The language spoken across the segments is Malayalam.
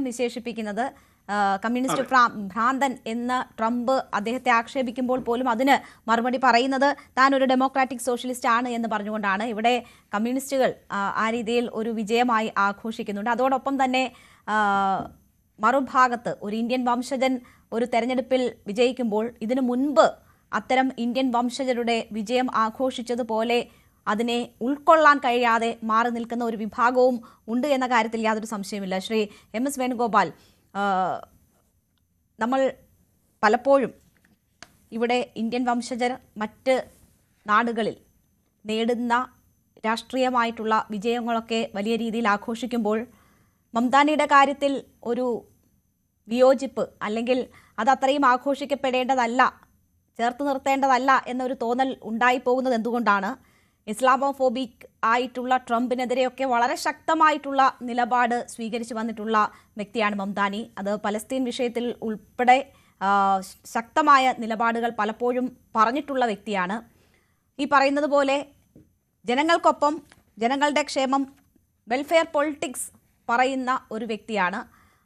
വിശേഷിപ്പിക്കുന്നത്. കമ്മ്യൂണിസ്റ്റ് ഭ്രാന്തൻ എന്ന് ട്രംപ് അദ്ദേഹത്തെ ആക്ഷേപിക്കുമ്പോൾ പോലും അതിന് മറുപടി പറയുന്നത് താൻ ഒരു ഡെമോക്രാറ്റിക് സോഷ്യലിസ്റ്റ് ആണ് എന്ന് പറഞ്ഞുകൊണ്ടാണ്. ഇവിടെ കമ്മ്യൂണിസ്റ്റുകൾ ആ രീതിയിൽ ഒരു വിജയമായി ആഘോഷിക്കുന്നുണ്ട്. അതോടൊപ്പം തന്നെ മറുഭാഗത്ത് ഒരു ഇന്ത്യൻ വംശജൻ ഒരു തെരഞ്ഞെടുപ്പിൽ വിജയിക്കുമ്പോൾ ഇതിനു മുൻപ് അത്തരം ഇന്ത്യൻ വംശജരുടെ വിജയം ആഘോഷിച്ചതുപോലെ അതിനെ ഉൾക്കൊള്ളാൻ കഴിയാതെ മാറി നിൽക്കുന്ന ഒരു വിഭാഗവും ഉണ്ട് എന്ന കാര്യത്തിൽ യാതൊരു സംശയമില്ല. ശ്രീ എം എസ് വേണുഗോപാൽ, നമ്മൾ പലപ്പോഴും ഇവിടെ ഇന്ത്യൻ വംശജർ മറ്റ് നാടുകളിൽ നേടുന്ന രാഷ്ട്രീയമായിട്ടുള്ള വിജയങ്ങളൊക്കെ വലിയ രീതിയിൽ ആഘോഷിക്കുമ്പോൾ മംദാനിയുടെ കാര്യത്തിൽ ഒരു വിയോജിപ്പ് അല്ലെങ്കിൽ അത് അത്രയും ആഘോഷിക്കപ്പെടേണ്ടതല്ല, ചേർത്ത് നിർത്തേണ്ടതല്ല എന്നൊരു തോന്നൽ ഉണ്ടായിപ്പോകുന്നത് എന്തുകൊണ്ടാണ്? ഇസ്ലാമോഫോബിക് ആയിട്ടുള്ള ട്രംപിനെതിരെയൊക്കെ വളരെ ശക്തമായിട്ടുള്ള നിലപാട് സ്വീകരിച്ചു വന്നിട്ടുള്ള വ്യക്തിയാണ് മംദാനി. അത് പലസ്തീൻ വിഷയത്തിൽ ഉൾപ്പെടെ ശക്തമായ നിലപാടുകൾ പലപ്പോഴും പറഞ്ഞിട്ടുള്ള വ്യക്തിയാണ്. ഈ പറയുന്നത് പോലെ ജനങ്ങൾക്കൊപ്പം ജനങ്ങളുടെ ക്ഷേമം, വെൽഫെയർ പൊളിറ്റിക്സ് പറയുന്ന ഒരു വ്യക്തിയാണ്.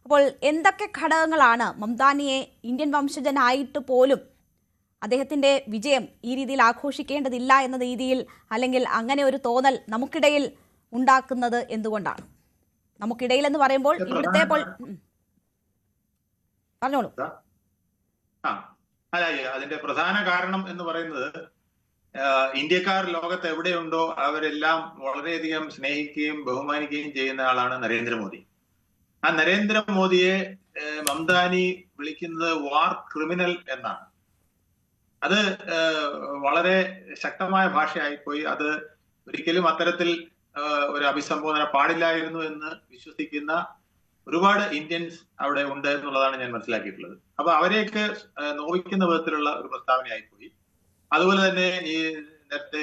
അപ്പോൾ എന്തൊക്കെ ഘടകങ്ങളാണ് മംദാനിയെ ഇന്ത്യൻ വംശജനായിട്ട് പോലും അദ്ദേഹത്തിൻ്റെ വിജയം ഈ രീതിയിൽ ആഘോഷിക്കേണ്ടതില്ല എന്ന രീതിയിൽ അല്ലെങ്കിൽ അങ്ങനെ ഒരു തോന്നൽ നമുക്കിടയിൽ ഉണ്ടാക്കുന്നത് എന്തുകൊണ്ടാണ്? നമുക്കിടയിൽ എന്ന് പറയുമ്പോൾ ഇവിടുത്തെ പറഞ്ഞോളൂ. അതിന്റെ പ്രധാന കാരണം എന്ന് പറയുന്നത് ഇന്ത്യക്കാർ ലോകത്ത് എവിടെയുണ്ടോ അവരെല്ലാം വളരെയധികം സ്നേഹിക്കുകയും ബഹുമാനിക്കുകയും ചെയ്യുന്ന ആളാണ് നരേന്ദ്രമോദി. ആ നരേന്ദ്രമോദിയെ മംദാനി വിളിക്കുന്നത് വാർ ക്രിമിനൽ എന്നാണ്. അത് വളരെ ശക്തമായ ഭാഷയായിപ്പോയി. അത് ഒരിക്കലും അത്തരത്തിൽ ഒരു അഭിസംബോധന പാടില്ലായിരുന്നു എന്ന് വിശ്വസിക്കുന്ന ഒരുപാട് ഇന്ത്യൻസ് അവിടെ ഉണ്ട് എന്നുള്ളതാണ് ഞാൻ മനസ്സിലാക്കിയിട്ടുള്ളത്. അപ്പൊ അവരെയൊക്കെ നോവിക്കുന്ന വിധത്തിലുള്ള ഒരു പ്രസ്താവനയായിപ്പോയി. അതുപോലെ തന്നെ ഈ നേരത്തെ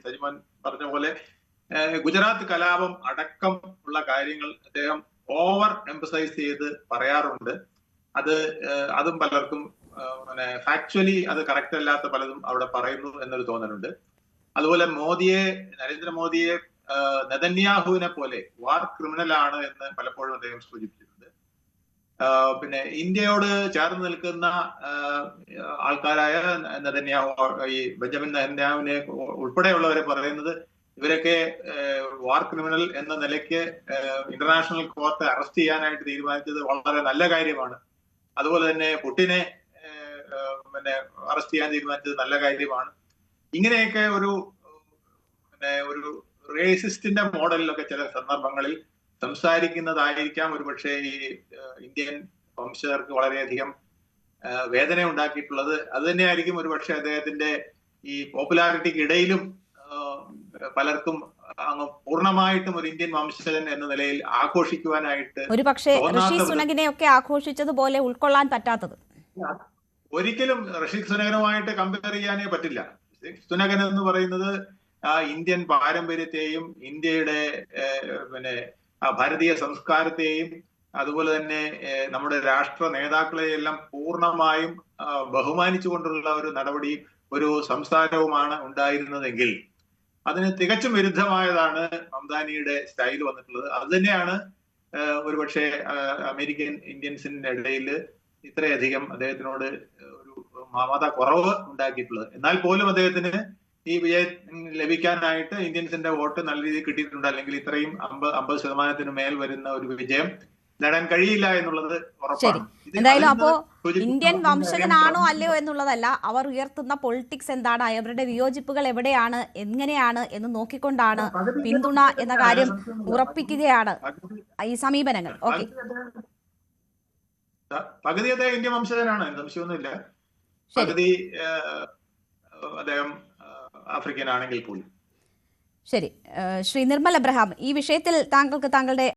സജിമോൻ പറഞ്ഞ പോലെ ഗുജറാത്ത് കലാപം അടക്കം ഉള്ള കാര്യങ്ങൾ അദ്ദേഹം ഓവർ എംഫസൈസ് ചെയ്ത് പറയാറുണ്ട്. അതും പലർക്കും ഫാക്ച്വലി അത് കറക്റ്റ് അല്ലാത്ത പലതും അവിടെ പറയുന്നു എന്നൊരു തോന്നലുണ്ട്. അതുപോലെ നരേന്ദ്രമോദിയെ നെതന്യാഹുവിനെ പോലെ വാർ ക്രിമിനൽ ആണ് എന്ന് പലപ്പോഴും അദ്ദേഹം സൂചിപ്പിച്ചിട്ടുണ്ട്. പിന്നെ ഇന്ത്യയോട് ചേർന്ന് നിൽക്കുന്ന ആൾക്കാരായ നെതന്യാഹു, ഈ ബെഞ്ചമിൻ നെതന്യാഹുവിനെ ഉൾപ്പെടെയുള്ളവരെ പറയുന്നത് ഇവരൊക്കെ വാർ ക്രിമിനൽ എന്ന നിലയ്ക്ക് ഇന്റർനാഷണൽ കോർട്ട് അറസ്റ്റ് ചെയ്യാനായിട്ട് തീരുമാനിച്ചത് വളരെ നല്ല കാര്യമാണ്. അതുപോലെ തന്നെ പുടിനെ അറസ്റ്റ് ചെയ്യാൻ തീരുമാനിച്ചത് നല്ല കാര്യമാണ്. ഇങ്ങനെയൊക്കെ ഒരു റേസിസ്റ്റിന്റെ മോഡലിലൊക്കെ ചില സന്ദർഭങ്ങളിൽ സംസാരിക്കുന്നതായിരിക്കാം ഒരുപക്ഷെ ഈ ഇന്ത്യൻ വംശജർക്ക് വളരെയധികം വേദന ഉണ്ടാക്കിയിട്ടുള്ളത്. അത് തന്നെയായിരിക്കും ഒരുപക്ഷെ അദ്ദേഹത്തിന്റെ ഈ പോപ്പുലാരിറ്റിക്ക് ഇടയിലും പലർക്കും അങ്ങ് പൂർണ്ണമായിട്ടും ഒരു ഇന്ത്യൻ വംശജൻ എന്ന നിലയിൽ ആഘോഷിക്കുവാനായിട്ട് ഒരു പക്ഷേ ഋഷി സുനകിനെയൊക്കെ ആഘോഷിച്ചതുപോലെ ഉൾക്കൊള്ളാൻ പറ്റാത്തത്. ഒരിക്കലും ഋഷി സുനകനുമായിട്ട് കമ്പയർ ചെയ്യാനേ പറ്റില്ല. സുനകൻ എന്ന് പറയുന്നത് ഇന്ത്യൻ പാരമ്പര്യത്തെയും ഇന്ത്യയുടെ ഭാരതീയ സംസ്കാരത്തെയും അതുപോലെ തന്നെ നമ്മുടെ രാഷ്ട്ര നേതാക്കളെയെല്ലാം പൂർണ്ണമായും ബഹുമാനിച്ചുകൊണ്ടുള്ള ഒരു നടപടിയും ഒരു സംസാരവുമാണ് ഉണ്ടായിരുന്നതെങ്കിൽ അതിന് തികച്ചും വിരുദ്ധമായതാണ് മംദാനിയുടെ സ്റ്റൈൽ വന്നിട്ടുള്ളത്. അത് തന്നെയാണ് ഒരുപക്ഷെ അമേരിക്കൻ ഇന്ത്യൻസിന്റെ ഇടയിൽ ഇത്രയധികം അദ്ദേഹത്തിനോട് ഒരു മമത കുറവ് ഉണ്ടാക്കിയിട്ടുള്ളത്. എന്നാൽ പോലും അദ്ദേഹത്തിന് ഈ വിജയം ലഭിക്കാനായിട്ട് ഇന്ത്യൻസിന്റെ വോട്ട് നല്ല രീതിയിൽ കിട്ടിയിട്ടുണ്ട്. അല്ലെങ്കിൽ ഇത്രയും 50% മേൽ വരുന്ന ഒരു വിജയം നേടാൻ കഴിയില്ല എന്നുള്ളത് ഉറപ്പാണ്. എന്തായാലും അപ്പോ ഇന്ത്യൻ വംശജനാണോ അല്ലയോ എന്നുള്ളതല്ല, അവർ ഉയർത്തുന്ന പൊളിറ്റിക്സ് എന്താണ്, അവരുടെ വിയോജിപ്പുകൾ എവിടെയാണ്, എങ്ങനെയാണ് എന്ന് നോക്കിക്കൊണ്ടാണ് പിന്തുണ എന്ന കാര്യം ഉറപ്പിക്കുകയാണ് ഈ സമീപനങ്ങൾ. ഓക്കെ, പകുതി അദ്ദേഹം ഇന്ത്യൻ വംശജനാണ്, സംശയമൊന്നുമില്ല. പകുതി അദ്ദേഹം ആഫ്രിക്കൻ ആണെങ്കിൽ പോലും. ശരി, ശ്രീ നിർമ്മൽ എബ്രഹാം, ഈ വിഷയത്തിൽ താങ്കളുടെ